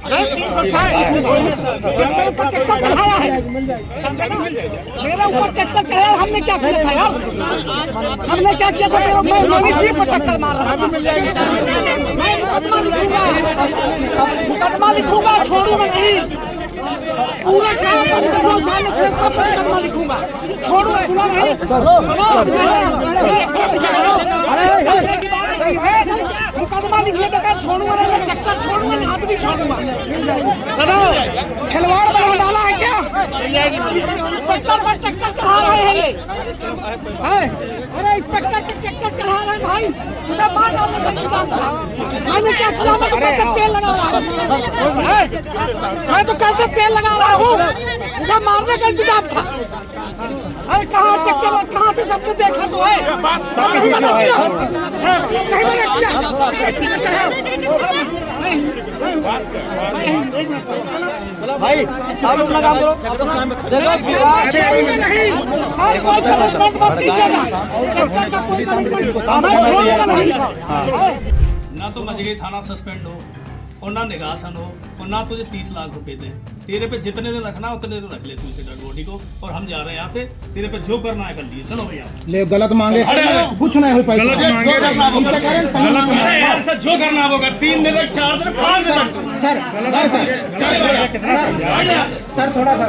मेरे ऊपर ट्रैक्टर चढ़ाया है, मेरे ऊपर ट्रैक्टर चढ़ाया, हमने क्या किया था यार? हमने क्या किया था? मेरी जीप पर टक्कर मार रहा था। मैं मुकदमा लिखूंगा, छोड़ूंगा नहीं। पूरे मुकदमा लिखूंगा, छोड़ूंगा नहीं। मुकदमा लिखने बगैर छोड़ूंगा नहीं, ट्रैक्टर छोड़ूंगा नहीं, हाथ भी छोड़ूंगा। सुनो, खिलवाड़ बना डाला है क्या? इंस्पेक्टर पर ट्रैक्टर चढ़ा रहे हैं ये। अरे इंस्पेक्टर के ट्रैक्टर चढ़ा रहे हैं भाई, मुझे मार डालने का इंतजाम था। मैंने क्या किया? मैं तो कैसे तेल लगा रहा हूँ, मैं तो कैसे तेल लगा रहा हूँ, मुझे मारने का इंतजाम था। अरे कहाँ ट्रैक्टर, कहाँ से सबने देखा तो है, सब नहीं मना किया, नहीं मना किया। भाई आप अपना काम करो, नहीं सर, कोई कमिटमेंट मत कीजिएगा, ट्रैक्टर का कोई कमिटमेंट नहीं। ना तो मजगे थाना सस्पेंड हो और ना निगासन हो और ना तुझे 30 लाख रुपए दे। तेरे पे जितने दिन रखना उतने दिन रख ले तू इसे डेड बॉडी को, और हम जा रहे हैं यहाँ से। तेरे पे जो करना है कर लिए, चलो भैया। ले गलत मांगे कुछ नहीं हो पाएगा, गलत मांगे जो करना वो कर। 3 दिन तक, 4 दिन, 5 दिन तक। सर थोड़ा सा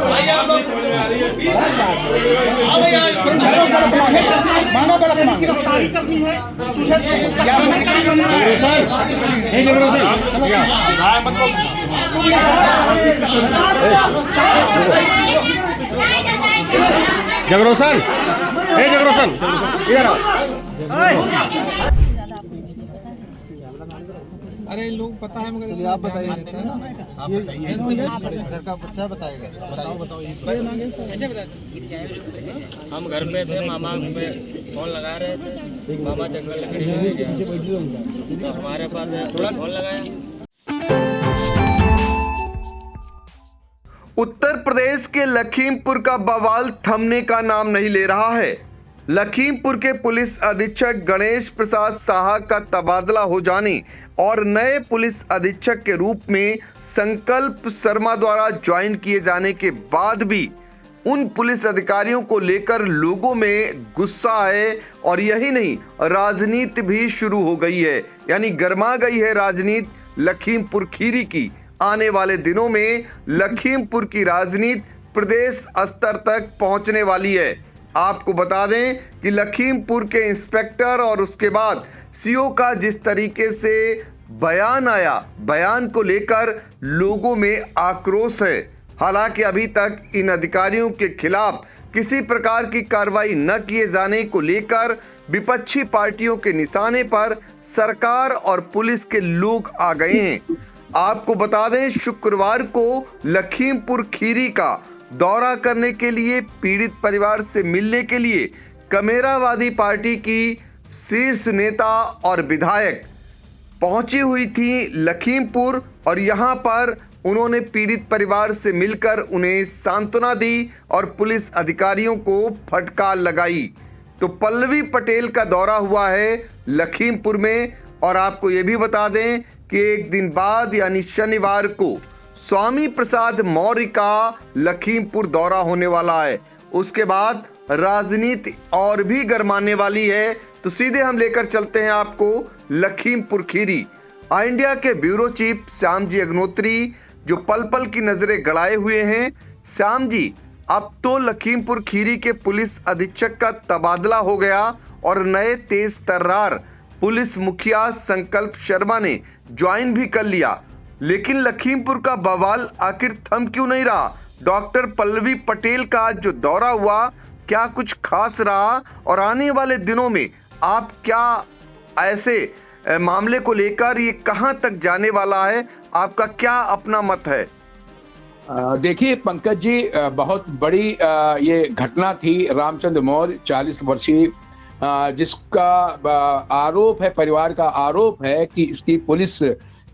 मांगो, गलत मांगे गिरफ्तारी करनी है, जगरोसन, जगरोसन इधर आओ। अरे लोग पता है मगर आप बताइए, घर का बच्चा बताएगा। बताओ हम घर पे थे, मामा पे फोन लगा रहे थे, मामा जंगल लेके गया तो हमारे पास फोन लगाया। उत्तर प्रदेश के लखीमपुर का बवाल थमने का नाम नहीं ले रहा है। लखीमपुर के पुलिस अधीक्षक गणेश प्रसाद साहा का तबादला हो जाने और नए पुलिस अधीक्षक के रूप में संकल्प शर्मा द्वारा ज्वाइन किए जाने के बाद भी उन पुलिस अधिकारियों को लेकर लोगों में गुस्सा है, और यही नहीं, राजनीति भी शुरू हो गई है, यानी गर्मा गई है राजनीति लखीमपुर खीरी की। आने वाले दिनों में लखीमपुर की राजनीति प्रदेश स्तर तक पहुंचने वाली है। आपको बता दें कि लखीमपुर के इंस्पेक्टर और उसके बाद सीओ का जिस तरीके से बयान आया, बयान को लेकर लोगों में आक्रोश है। हालांकि अभी तक इन अधिकारियों के खिलाफ किसी प्रकार की कार्रवाई न किए जाने को लेकर विपक्षी पार्टियों के निशाने पर सरकार और पुलिस के लोग आ गए हैं। आपको बता दें, शुक्रवार को लखीमपुर खीरी का दौरा करने के लिए, पीड़ित परिवार से मिलने के लिए कमेरावादी पार्टी की शीर्ष नेता और विधायक पहुंची हुई थी लखीमपुर, और यहां पर उन्होंने पीड़ित परिवार से मिलकर उन्हें सांत्वना दी और पुलिस अधिकारियों को फटकार लगाई। तो पल्लवी पटेल का दौरा हुआ है लखीमपुर में, और आपको ये भी बता दें कि एक दिन बाद यानी शनिवार को स्वामी प्रसाद मौर्य का लखीमपुर दौरा होने वाला है। उसके बाद राजनीति और भी गरमाने वाली है। तो सीधे हम लेकर चलते हैं आपको लखीमपुर खीरी। इंडिया के ब्यूरो चीफ श्याम जी अग्नोत्री जो पल पल की नजरें गड़ाए हुए हैं। श्याम जी, अब तो लखीमपुर खीरी के पुलिस अधीक्षक का तबादला हो गया और नए तेज तर्रार पुलिस मुखिया संकल्प शर्मा ने ज्वाइन भी कर लिया, लेकिन लखीमपुर का बवाल आखिर थम क्यों नहीं रहा? डॉक्टर पल्लवी पटेल का जो दौरा हुआ, क्या कुछ खास रहा? और आने वाले दिनों में आप क्या ऐसे मामले को लेकर ये कहां तक जाने वाला है, आपका क्या अपना मत है? देखिए पंकज जी, बहुत बड़ी ये घटना थी। रामचंद्र मौर्य 40 वर्षीय, जिसका आरोप है, परिवार का आरोप है कि इसकी पुलिस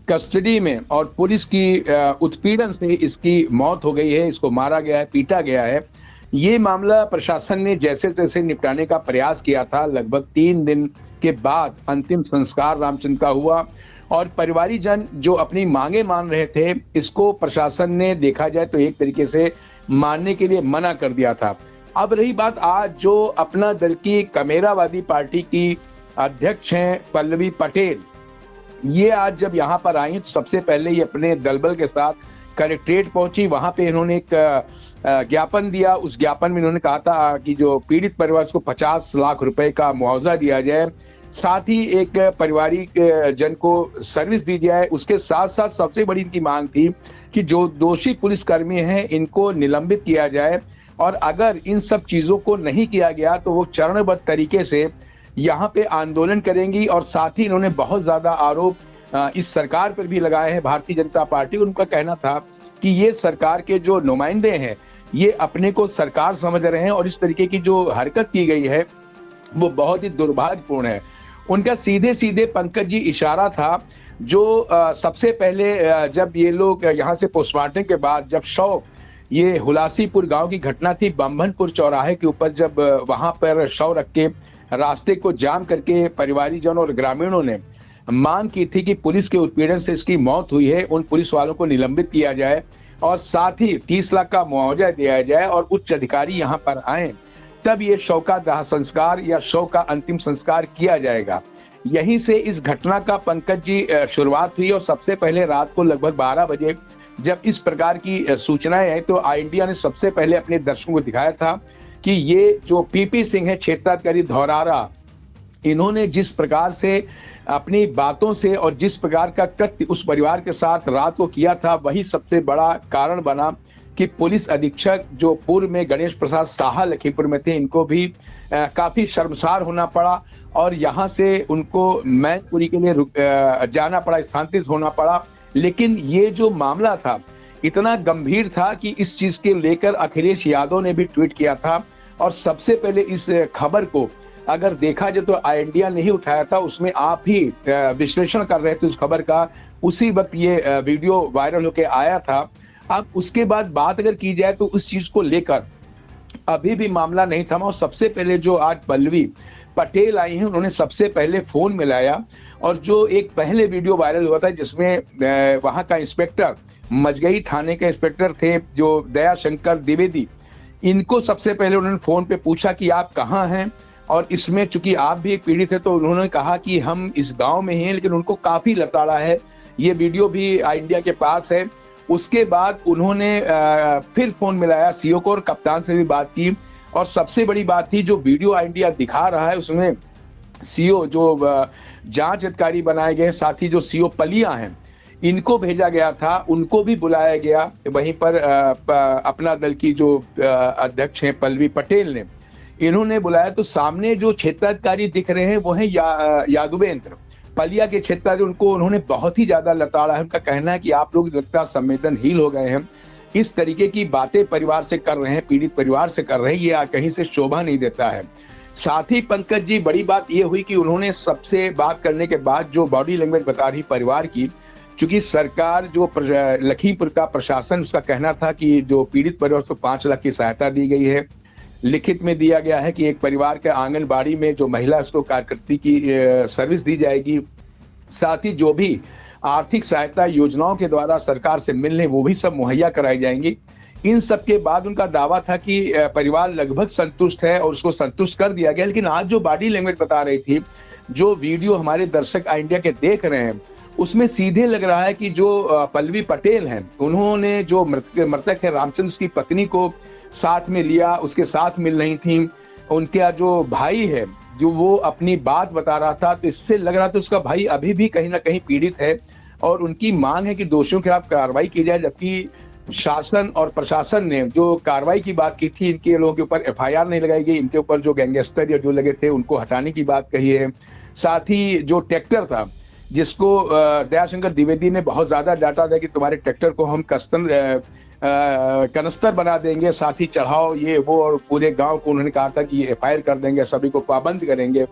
कस्टडी में और पुलिस की उत्पीड़न से इसकी मौत हो गई है, इसको मारा गया है, पीटा गया है। ये मामला प्रशासन ने जैसे तैसे निपटाने का प्रयास किया था। लगभग 3 दिन के बाद अंतिम संस्कार रामचंद्र का हुआ और परिवारी जन जो अपनी मांगे मान रहे थे, इसको प्रशासन ने देखा जाए तो एक तरीके से मानने के लिए मना कर दिया था। अब रही बात आज जो अपना दल की कमेरावादी पार्टी की अध्यक्ष हैं पल्लवी पटेल, ये आज जब यहाँ पर आई तो सबसे पहले ये अपने दलबल के साथ कलेक्ट्रेट पहुंची। वहां पे इन्होंने एक ज्ञापन दिया। उस ज्ञापन में इन्होंने कहा था कि जो पीड़ित परिवार को 50 लाख रुपए का मुआवजा दिया जाए, साथ ही एक पारिवारिक जन को सर्विस दी जाए। उसके साथ साथ सबसे बड़ी इनकी मांग थी कि जो दोषी पुलिसकर्मी हैं इनको निलंबित किया जाए, और अगर इन सब चीजों को नहीं किया गया तो वो चरणबद्ध तरीके से यहाँ पे आंदोलन करेंगी। और साथ ही इन्होंने बहुत ज्यादा आरोप इस सरकार पर भी लगाए हैं, भारतीय जनता पार्टी। उनका कहना था कि ये सरकार के जो नुमाइंदे हैं ये अपने को सरकार समझ रहे हैं, और इस तरीके की जो हरकत की गई है वो बहुत ही दुर्भाग्यपूर्ण है। उनका सीधे सीधे पंकज जी इशारा था जो सबसे पहले जब ये लोग यहाँ से पोस्टमार्टम के बाद जब शव, ये हुलासीपुर गांव की घटना थी, बम्भनपुर चौराहे के ऊपर जब वहां पर शव रख के रास्ते को जाम करके परिवारीजन और ग्रामीणों ने मांग की थी कि पुलिस के उत्पीड़न से इसकी मौत हुई है, उन पुलिस वालों को निलंबित किया जाए और साथ ही 30 लाख का मुआवजा दिया जाए और उच्च अधिकारी यहाँ पर आए, तब ये शव का दाह संस्कार या शव का अंतिम संस्कार किया जाएगा। यहीं से इस घटना का पंकज जी शुरुआत हुई। और सबसे पहले रात को लगभग 12 बजे जब इस प्रकार की सूचनाएं आई तो आई इंडिया ने सबसे पहले अपने दर्शकों को दिखाया था कि ये जो पीपी सिंह है, क्षेत्राधिकारी धौरारा, इन्होंने जिस प्रकार से अपनी बातों से और जिस प्रकार का कृत्य उस परिवार के साथ रात को किया था, वही सबसे बड़ा कारण बना कि पुलिस अधीक्षक जो पूर्व में गणेश प्रसाद साहा लखीमपुर में थे, इनको भी काफी शर्मसार होना पड़ा और यहाँ से उनको मैनपुरी के लिए जाना पड़ा, स्थानांतरित होना पड़ा। लेकिन ये जो मामला था इतना गंभीर था कि इस चीज के लेकर अखिलेश यादव ने भी ट्वीट किया था, और सबसे पहले इस खबर को अगर देखा जाए तो आई इंडिया नहीं उठाया था, उसमें आप ही विश्लेषण कर रहे थे उस खबर का, उसी वक्त ये वीडियो वायरल होके आया था। अब उसके बाद बात अगर की जाए तो उस चीज को लेकर अभी भी मामला नहीं थमा, और सबसे पहले जो आज पल्लवी पटेल आई हैं उन्होंने सबसे पहले फोन मिलाया, और जो एक पहले वीडियो वायरल हुआ था जिसमें वहां का इंस्पेक्टर, मजगई थाने के इंस्पेक्टर थे जो दयाशंकर द्विवेदी, इनको सबसे पहले उन्होंने फोन पे पूछा कि आप कहाँ हैं, और इसमें चूंकि आप भी एक पीड़ित है तो उन्होंने कहा कि हम इस गांव में हैं, लेकिन उनको काफी लताड़ा है। ये वीडियो भी आई इंडिया के पास है। उसके बाद उन्होंने फिर फोन मिलाया सीओ को और कप्तान से भी बात की, और सबसे बड़ी बात थी जो वीडियो आई इंडिया दिखा रहा है उसमें सीओ जो जांच अधिकारी बनाए गए, साथ ही जो सीओ पलिया हैं इनको भेजा गया था, उनको भी बुलाया गया। वहीं पर अपना दल की जो अध्यक्ष हैं पल्लवी पटेल ने, इन्होंने बुलाया तो सामने जो क्षेत्राधिकारी दिख रहे हैं वो हैं यादवेंद्र पलिया के क्षेत्राधिकारी, उनको उन्होंने बहुत ही ज्यादा लताड़ा है। उनका कहना है कि आप लोग लगता संवेदनहीन हो गए हैं, इस तरीके की बातें परिवार से कर रहे हैं, पीड़ित परिवार से कर रहे हैं, ये कहीं से शोभा नहीं देता है। साथ ही पंकज जी बड़ी बात ये हुई कि उन्होंने सबसे बात करने के बाद जो बॉडी लैंग्वेज बता रही परिवार की, चूंकि सरकार जो लखीमपुर का प्रशासन, उसका कहना था कि जो पीड़ित परिवार को 5 लाख की सहायता दी गई है, लिखित में दिया गया है कि एक परिवार के आंगनबाड़ी में जो महिला उसको कार्यकर्ती की सर्विस दी जाएगी, साथ ही जो भी आर्थिक सहायता योजनाओं के द्वारा सरकार से मिलने वो भी सब मुहैया कराई जाएंगी। इन सब के बाद उनका दावा था कि परिवार लगभग संतुष्ट है और उसको संतुष्ट कर दिया गया। लेकिन आज जो बॉडी लैंग्वेज बता रही थी, जो वीडियो हमारे दर्शक आई इंडिया के देख रहे हैं, उसमें सीधे लग रहा है कि जो पल्लवी पटेल हैं उन्होंने जो मृतक है रामचंद्र की पत्नी को साथ में लिया, उसके साथ मिल रही थी। उनका जो भाई है जो वो अपनी बात बता रहा था, तो इससे लग रहा था उसका भाई अभी भी कहीं ना कहीं पीड़ित है और उनकी मांग है कि दोषियों के खिलाफ कार्रवाई की जाए। जबकि शासन और प्रशासन ने जो कार्रवाई की बात की थी, इनके लोगों के ऊपर एफआईआर नहीं लगाई गई, इनके ऊपर जो गैंगस्टर या जो लगे थे उनको हटाने की बात कही है। साथ ही जो ट्रैक्टर था जिसको दयाशंकर द्विवेदी ने बहुत ज्यादा डांटा था कि तुम्हारे ट्रैक्टर को हम कनस्तर बना देंगे, साथ ही चढ़ाओ ये वो, और पूरे गांव को उन्होंने कहा था कि ये एफआईआर कर देंगे, सभी को पाबंद करेंगे।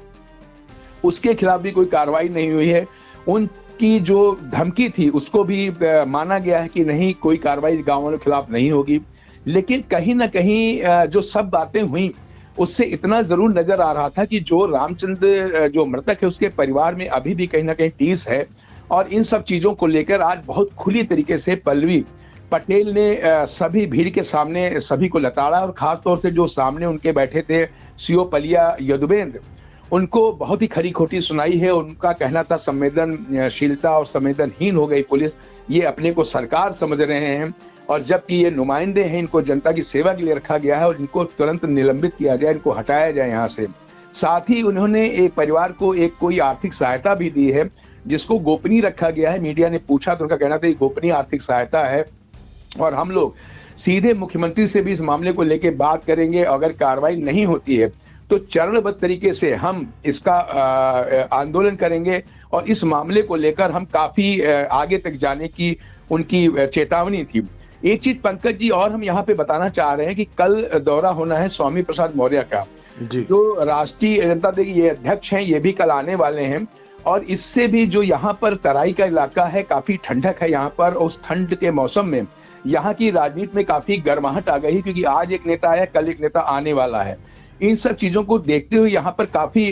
उसके खिलाफ भी कोई कार्रवाई नहीं हुई है। उनकी जो धमकी थी उसको भी माना गया है कि नहीं, कोई कार्रवाई गाँव वालों के खिलाफ नहीं होगी। लेकिन कहीं ना कहीं जो सब बातें हुई उससे इतना जरूर नजर आ रहा था कि जो रामचंद्र जो मृतक है उसके परिवार में अभी भी कहीं ना कहीं टीस है, और इन सब चीजों को लेकर आज बहुत खुली तरीके से पल्लवी पटेल ने सभी भीड़ के सामने सभी को लताड़ा, और खास तौर से जो सामने उनके बैठे थे सीओ पलिया यदुवेंद्र, उनको बहुत ही खरी खोटी सुनाई है। उनका कहना था संवेदनशीलता और संवेदनहीन हो गई पुलिस, ये अपने को सरकार समझ रहे हैं, और जबकि ये नुमाइंदे हैं, इनको जनता की सेवा के लिए रखा गया है और इनको तुरंत निलंबित किया जाए, इनको हटाया जाए यहाँ से। साथ ही उन्होंने एक परिवार को एक कोई आर्थिक सहायता भी दी है जिसको गोपनीय रखा गया है। मीडिया ने पूछा तो उनका कहना था ये गोपनीय आर्थिक सहायता है और हम लोग सीधे मुख्यमंत्री से भी इस मामले को लेकर बात करेंगे। अगर कार्रवाई नहीं होती है तो चरणबद्ध तरीके से हम इसका आंदोलन करेंगे और इस मामले को लेकर हम काफी आगे तक जाने की उनकी चेतावनी थी। एक चीज पंकज जी और हम यहाँ पे बताना चाह रहे हैं कि कल दौरा होना है स्वामी प्रसाद मौर्य का, जो राष्ट्रीय जनता दल के अध्यक्ष हैं, ये भी कल आने वाले हैं। और इससे भी जो यहाँ पर तराई का इलाका है, काफी ठंडक है यहाँ पर, उस ठंड के मौसम में यहाँ की राजनीति में काफी गर्माहट आ गई, क्योंकि आज एक नेता आया, कल एक नेता आने वाला है। इन सब चीजों को देखते हुए यहाँ पर काफी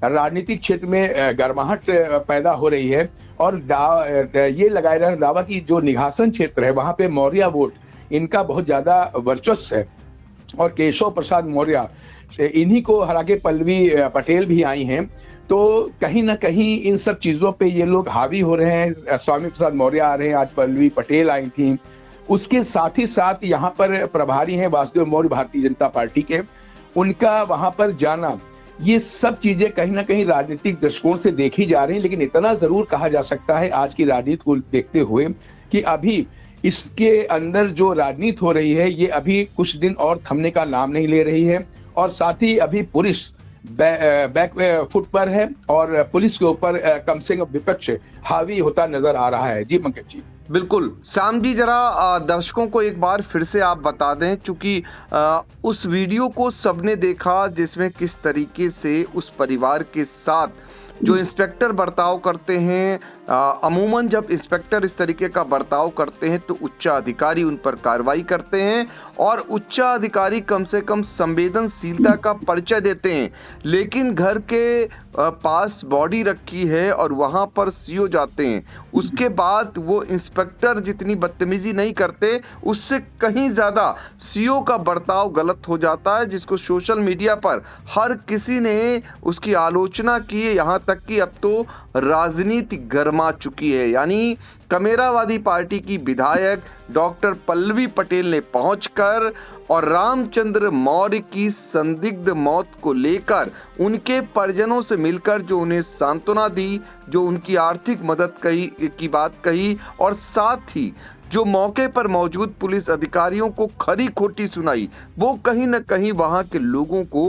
राजनीतिक क्षेत्र में गर्माहट पैदा हो रही है। और ये लगाया जा रहा दावा कि जो निघासन क्षेत्र है वहां पे मौर्य वोट इनका बहुत ज्यादा वर्चस्व है, और केशव प्रसाद मौर्य इन्हीं को हरा के पल्लवी पटेल भी आई हैं। तो कहीं ना कहीं इन सब चीजों पे ये लोग हावी हो रहे हैं। स्वामी प्रसाद मौर्य आ रहे हैं, आज पल्लवी पटेल आई थी, उसके साथ ही साथ यहाँ पर प्रभारी हैं वासुदेव मौर्य भारतीय जनता पार्टी के, उनका वहां पर जाना, ये सब चीजें कहीं ना कहीं राजनीतिक दृष्टिकोण से देखी जा रही हैं। लेकिन इतना जरूर कहा जा सकता है आज की राजनीति को देखते हुए कि अभी इसके अंदर जो राजनीति हो रही है ये अभी कुछ दिन और थमने का नाम नहीं ले रही है, और साथ ही अभी पुलिस बैक फुट पर है और पुलिस के ऊपर कम से कम विपक्ष हावी होता नजर आ रहा है। जी पंकज जी। बिल्कुल श्याम जी, जरा दर्शकों को एक बार फिर से आप बता दें, क्योंकि उस वीडियो को सबने देखा जिसमें किस तरीके से उस परिवार के साथ जो इंस्पेक्टर बर्ताव करते हैं। अमूमन जब इंस्पेक्टर इस तरीके का बर्ताव करते हैं तो उच्च अधिकारी उन पर कार्रवाई करते हैं, और उच्च अधिकारी कम से कम संवेदनशीलता का परिचय देते हैं। लेकिन घर के पास बॉडी रखी है और वहां पर सीओ जाते हैं, उसके बाद वो इंस्पेक्टर जितनी बदतमीजी नहीं करते, उससे कहीं ज़्यादा सीओ का बर्ताव गलत हो जाता है, जिसको सोशल मीडिया पर हर किसी ने उसकी आलोचना की है। यहाँ तक कि अब तो राजनीति गर्मा चुकी है। यानी कमेरावादी पार्टी की विधायक डॉक्टर पल्लवी पटेल ने पहुंचकर और रामचंद्र मौर्य की संदिग्ध मौत को लेकर उनके परिजनों से मिलकर जो उन्हें सांत्वना दी, जो उनकी आर्थिक मदद की बात कही, और साथ ही जो मौके पर मौजूद पुलिस अधिकारियों को खरी खोटी सुनाई, वो कहीं न कहीं वहां के लोगों को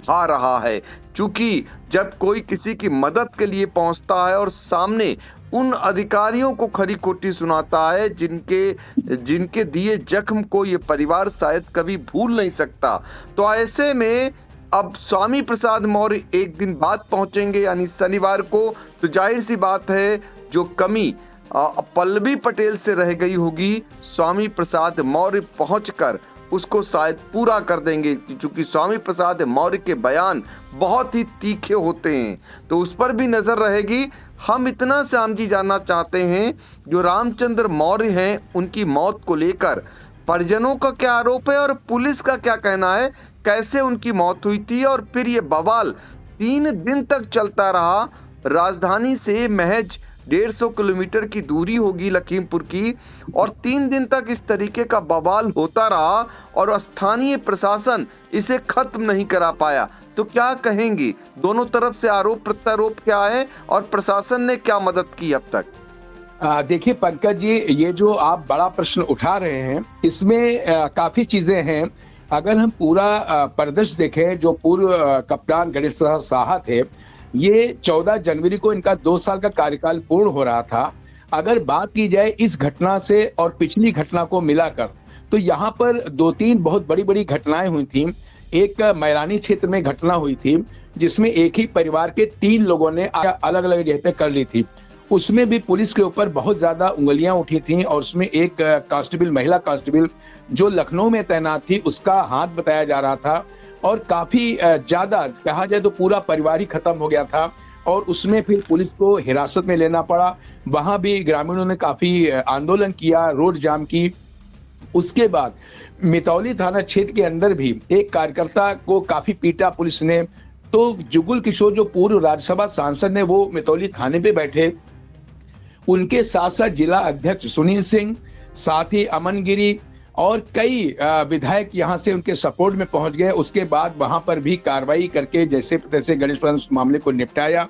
भा रहा है। क्योंकि जब कोई किसी की मदद के लिए पहुंचता है और सामने उन अधिकारियों को खरी खोटी सुनाता है जिनके दिए जख्म को ये परिवार शायद कभी भूल नहीं सकता, तो ऐसे में अब स्वामी प्रसाद मौर्य एक दिन बाद पहुंचेंगे, यानी शनिवार को। तो जाहिर सी बात है जो कमी पल्लवी पटेल से रह गई होगी, स्वामी प्रसाद मौर्य पहुंचकर उसको शायद पूरा कर देंगे, क्योंकि स्वामी प्रसाद मौर्य के बयान बहुत ही तीखे होते हैं, तो उस पर भी नजर रहेगी। हम इतना श्याम जी जानना चाहते हैं, जो रामचंद्र मौर्य हैं उनकी मौत को लेकर परिजनों का क्या आरोप है और पुलिस का क्या कहना है, कैसे उनकी मौत हुई थी, और फिर ये बवाल 3 दिन तक चलता रहा। राजधानी से महज 150 किलोमीटर की दूरी होगी लखीमपुर की, और 3 दिन तक इस तरीके का बवाल होता रहा और स्थानीय प्रशासन इसे खत्म नहीं करा पाया। तो क्या कहेंगे, दोनों तरफ से आरोप प्रत्यारोप क्या है और प्रशासन ने क्या मदद की अब तक? देखिए पंकज जी, ये जो आप बड़ा प्रश्न उठा रहे हैं इसमें काफी चीजें हैं। अगर हम पूरा परिदृश्य देखें, जो पूर्व कप्तान गणेश प्रसाद साहा थे, ये 14 जनवरी को इनका 2 साल का कार्यकाल पूर्ण हो रहा था। अगर बात की जाए इस घटना से और पिछली घटना को मिलाकर, तो यहाँ पर 2-3 बहुत बड़ी बड़ी घटनाएं हुई थी। एक मैलानी क्षेत्र में घटना हुई थी जिसमें एक ही परिवार के 3 लोगों ने अलग अलग जगह पे कर ली थी। उसमें भी पुलिस के ऊपर बहुत ज्यादा उंगलियां उठी थी, और उसमें एक कांस्टेबल, महिला कांस्टेबल जो लखनऊ में तैनात थी, उसका हाथ बताया जा रहा था, और काफी ज्यादा कहा जाए तो पूरा परिवार ही खत्म हो गया था। और उसमें फिर पुलिस को हिरासत में लेना पड़ा। वहां भी ग्रामीणों ने काफी आंदोलन किया, रोड जाम की। उसके बाद मितौली थाना क्षेत्र के अंदर भी एक कार्यकर्ता को काफी पीटा पुलिस ने। तो जुगुल किशोर जो पूर्व राज्यसभा सांसद ने वो मितौली थाने पे बैठे, उनके साथ साथ जिला अध्यक्ष सुनील सिंह, साथ ही अमन गिरी और कई विधायक यहां से उनके सपोर्ट में पहुंच गए। उसके बाद वहां पर भी कार्रवाई करके जैसे तैसे गणेश प्रसाद उस मामले को निपटाया।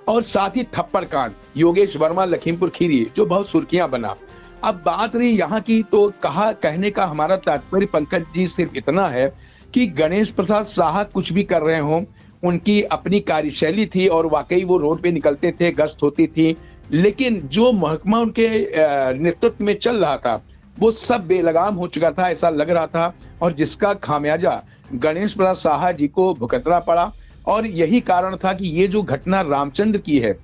और साथ ही थप्पड़ कांड, योगेश वर्मा लखीमपुर खीरी, जो बहुत सुर्खियां बना। अब बात रही यहाँ की, तो कहने का हमारा तात्पर्य पंकज जी सिर्फ इतना है कि गणेश प्रसाद साहा कुछ भी कर रहे हों, उनकी अपनी कार्यशैली थी और वाकई वो रोड पे निकलते थे, गश्त होती थी, लेकिन जो महकमा उनके नेतृत्व में चल रहा था वो सब बेलगाम हो चुका था, ऐसा लग रहा था, और जिसका खामियाजा गणेश प्रसाद साहा जी को भुगतना पड़ा। और यही कारण था कि ये जो घटना रामचंद्र की है,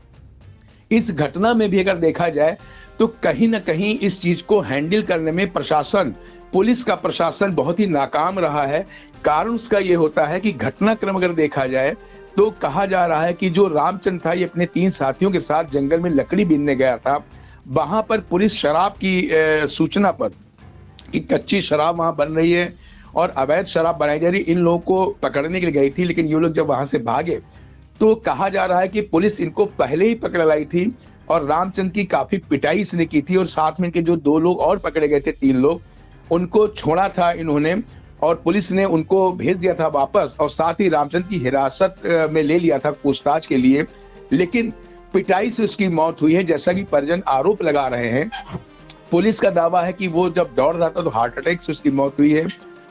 इस घटना में भी अगर देखा जाए तो कहीं ना कहीं इस चीज को हैंडल करने में प्रशासन, पुलिस का प्रशासन बहुत ही नाकाम रहा है। कारण उसका ये होता है कि घटनाक्रम अगर देखा जाए तो कहा जा रहा है कि जो रामचंद्र था ये अपने 3 साथियों के साथ जंगल में लकड़ी बीनने गया था। वहां पर पुलिस शराब की सूचना पर कि कच्ची शराब वहां बन रही है और अवैध शराब बनाई जा रही, इन लोगों को पकड़ने के लिए गई थी। लेकिन ये लोग जब वहां से भागे तो कहा जा रहा है कि पुलिस इनको पहले ही पकड़ लाई थी और रामचंद्र की काफी पिटाई इसने की थी। और साथ में इनके जो 2 लोग और पकड़े गए थे, 3 लोग, उनको छोड़ा था इन्होंने और पुलिस ने उनको भेज दिया था वापस, और साथ ही रामचंद्र की हिरासत में ले लिया था पूछताछ के लिए। लेकिन पिटाई से उसकी मौत हुई है, जैसा कि परिजन आरोप लगा रहे हैं। पुलिस का दावा है कि वो जब दौड़ रहा था तो हार्ट अटैक से उसकी मौत हुई है,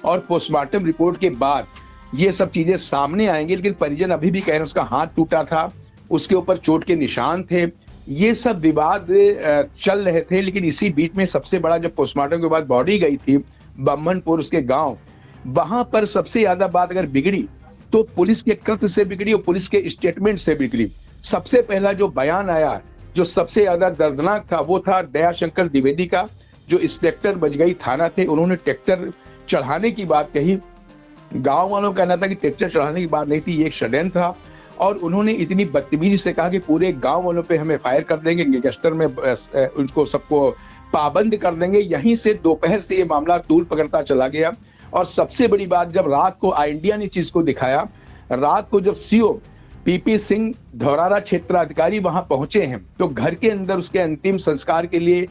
और पोस्टमार्टम रिपोर्ट के बाद ये सब चीजें सामने आएंगी। लेकिन परिजन अभी भी कह रहे हैं उसका हाथ टूटा था, उसके ऊपर चोट के निशान थे। ये सब विवाद चल रहे थे। लेकिन इसी बीच में सबसे बड़ा, जब पोस्टमार्टम के बाद बॉडी गई थी बम्बनपुर उसके गांव, वहां पर सबसे ज्यादा बात अगर बिगड़ी तो पुलिस के कृत्य से बिगड़ी और पुलिस के स्टेटमेंट से बिगड़ी। सबसे पहला जो बयान आया, जो सबसे ज्यादा दर्दनाक था, वो था दयाशंकर द्विवेदी का, जो इंस्पेक्टर बजगई थाना थे। उन्होंने ट्रैक्टर चढ़ाने की बात कही। गांव वालों का कहना था कि ट्रैक्टर चढ़ाने की बात नहीं थी, ये एक षड्यंत्र था। और उन्होंने इतनी बदतमीजी से कहा कि पूरे गांव वालों पे हमें फायर कर देंगे, गैंगस्टर में उनको सबको पाबंद कर देंगे। यहीं से दोपहर से ये मामला तूल पकड़ता चला गया। और सबसे बड़ी बात, जब रात को इंडिया ने चीज को दिखाया, रात को जब सीओ पीपी सिंह धौरारा क्षेत्राधिकारी वहां पहुंचे हैं, तो घर के अंदर उसके अंतिम संस्कार के लिए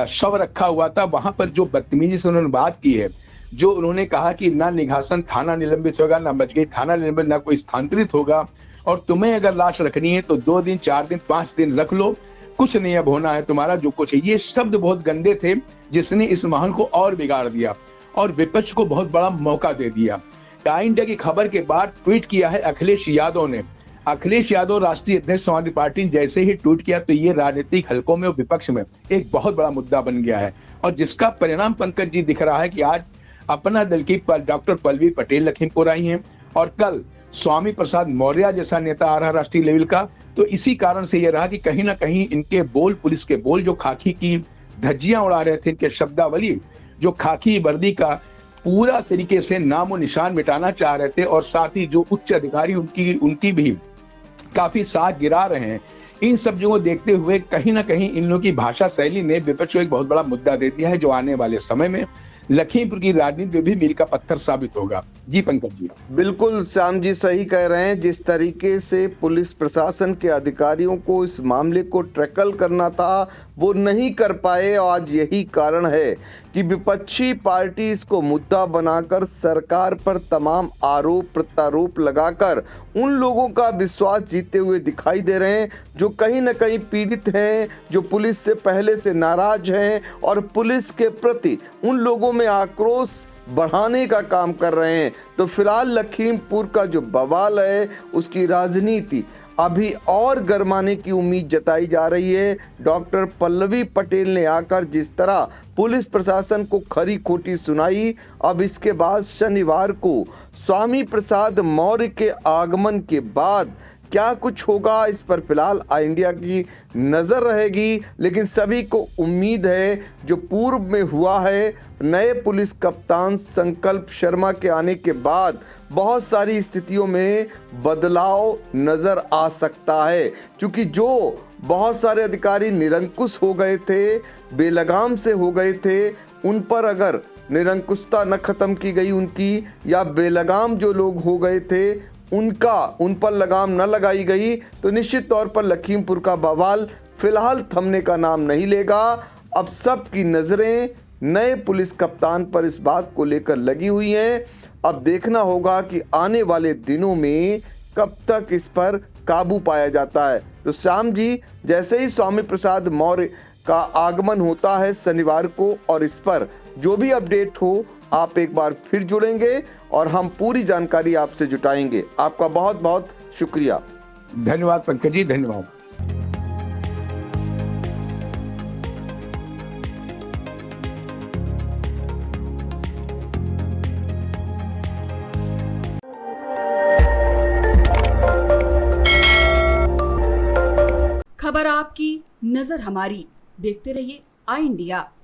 शव रखा हुआ था। वहां पर जो बदतमीजी से उन्होंने बात की है, जो उन्होंने कहा कि ना निघासन थाना निलंबित होगा, ना मजगई थाना निलंबित, ना कोई स्थानांतरित होगा, और तुम्हें अगर लाश रखनी है तो 2 दिन, 4 दिन, 5 दिन रख लो, कुछ नहीं अब होना है तुम्हारा जो कुछ है। ये शब्द बहुत गंदे थे, जिसने इस माहौल को और बिगाड़ दिया और विपक्ष को बहुत बड़ा मौका दे दिया। इंडिया की खबर के बाद ट्वीट किया है अखिलेश यादव ने। अखिलेश यादव राष्ट्रीय अध्यक्ष समाजवादी पार्टी ने जैसे ही ट्वीट किया तो ये राजनीतिक हलकों में और विपक्ष में एक बहुत बड़ा मुद्दा बन गया है। और जिसका परिणाम पंकज जी दिख रहा है कि आज अपना दल की डॉक्टर पल्लवी पटेल लखीमपुर आई हैं और कल स्वामी प्रसाद मौर्य जैसा नेता आ रहा राष्ट्रीय लेवल का। तो इसी कारण से यह रहा कि कहीं ना कहीं इनके बोल, पुलिस के बोल जो खाकी की धज्जियां उड़ा रहे थे, इनके शब्दावली जो खाकी वर्दी का पूरा तरीके से नामो निशान मिटाना चाह रहे थे, और साथ ही जो उच्च अधिकारी उनकी भी काफी साथ गिरा रहे हैं। इन सब चीजों को देखते हुए कहीं ना कहीं इन लोगों की भाषा शैली ने विपक्ष को एक बहुत बड़ा मुद्दा दे दिया है, जो आने वाले समय में लखीमपुर की राजनीति में भी मील का पत्थर साबित होगा। जी पंकज जी। बिल्कुल श्याम जी सही कह रहे हैं। जिस तरीके से पुलिस प्रशासन के अधिकारियों को इस मामले को टैकल करना था वो नहीं कर पाए, और आज यही कारण है कि विपक्षी पार्टी इसको मुद्दा बनाकर सरकार पर तमाम आरोप प्रत्यारोप लगाकर उन लोगों का विश्वास जीते हुए दिखाई दे रहे हैं जो कहीं न कहीं पीड़ित हैं, जो पुलिस से पहले से नाराज हैं और पुलिस के प्रति उन लोगों में आक्रोश बढ़ाने का काम कर रहे हैं। तो फिलहाल लखीमपुर का जो बवाल है उसकी राजनीति अभी और गरमाने की उम्मीद जताई जा रही है। डॉक्टर पल्लवी पटेल ने आकर जिस तरह पुलिस प्रशासन को खरी खोटी सुनाई, अब इसके बाद शनिवार को स्वामी प्रसाद मौर्य के आगमन के बाद क्या कुछ होगा इस पर फिलहाल आई इंडिया की नजर रहेगी, लेकिन सभी को उम्मीद है जो पूर्व में हुआ है, नए पुलिस कप्तान संकल्प शर्मा के आने के बाद बहुत सारी स्थितियों में बदलाव नजर आ सकता है, क्योंकि जो बहुत सारे अधिकारी निरंकुश हो गए थे, बेलगाम से हो गए थे, उन पर अगर निरंकुशता न खत्म की गई उनकी, या बेलगाम जो लोग हो गए थे उन पर लगाम न लगाई गई, तो निश्चित तौर पर लखीमपुर का बवाल फिलहाल थमने का नाम नहीं लेगा। अब सबकी नजरें नए पुलिस कप्तान पर इस बात को लेकर लगी हुई हैं। अब देखना होगा कि आने वाले दिनों में कब तक इस पर काबू पाया जाता है। तो श्याम जी, जैसे ही स्वामी प्रसाद मौर्य का आगमन होता है शनिवार को, और इस पर जो भी अपडेट हो आप एक बार फिर जुड़ेंगे और हम पूरी जानकारी आपसे जुटाएंगे। आपका बहुत बहुत शुक्रिया। धन्यवाद पंकज जी, धन्यवाद। खबर आपकी, नजर हमारी। देखते रहिए आई इंडिया।